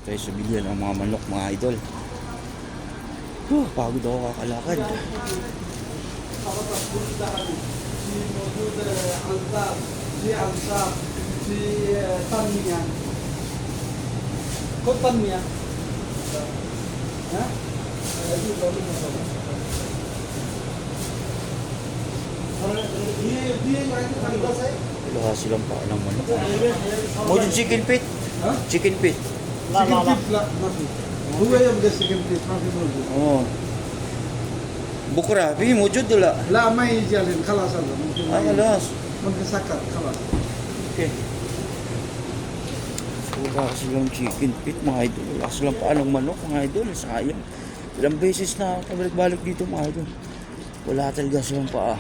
tayo sa bilihan ng mga manok, mga idol. Pagod ako kakalakad. Wala silang pa ng manok. Mo yung chicken feet? Chicken feet. هو يبغى سكن في ما في موجود. بكره في موجود ولا؟ لا ما يجي علينا خلاص هذا ممكن. خلاص. ممكن سكر خلاص. Okay. Wala silang chicken feet, mga idol. Wala silang paanong manok, mga idol. Sayang. Ilang beses na pabalik-balik dito, mga idol. Wala talaga silang paa.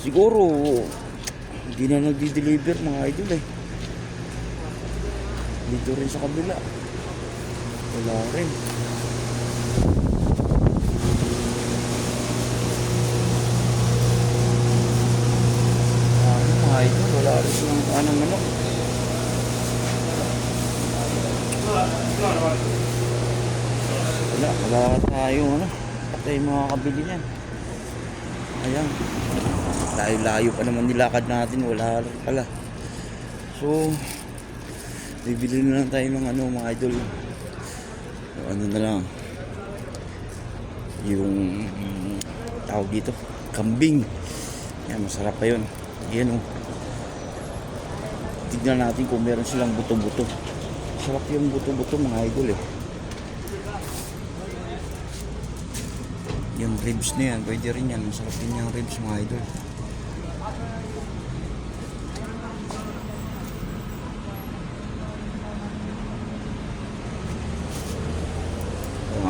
Siguro hindi na nagdi-deliver, mga idol eh. Dito rin sa kabila. Wala rin. Mga idol, wala rin silang paanong manok. Wala tayo patay mga kabili yan. Ayan, layo-layo pa naman nilakad natin, wala rin pala. So bibili na lang tayo ng mga idol, na lang yung tawag dito, kambing. Yan, masarap pa yun. Yan tignan natin kung meron silang buto-buto. Sarap yung buto-buto, mga idol eh. Yung ribs na yan, pwede rin yan. Masarap din yung ribs, mga idol.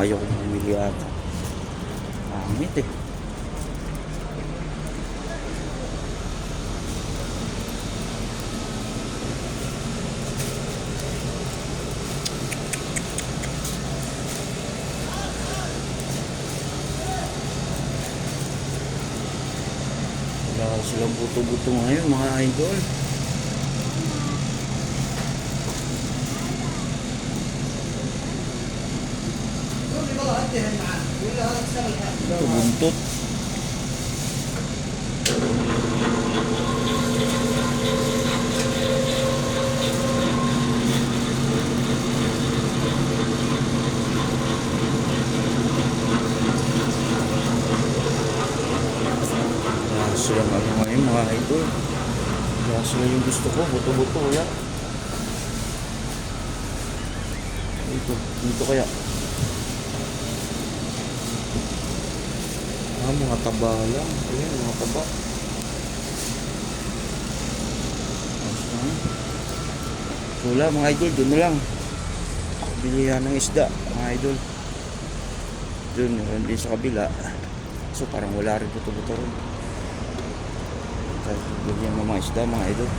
Ayaw ko bumili ata. Pangit eh. Wala silang buto-buto ngayon, mga idol. Ito buntot. Sila ngayon, mga idol. Kaya sila yung gusto ko, buto-buto wala. Dito kaya. Mga taba lang. Ayan, mga taba. So wala, mga idol, doon na lang. Bilihan ng isda, mga idol. Doon, meron din sa kabila. So parang wala rin buto-buto rin. Bilihan ng mga isda, mga idol.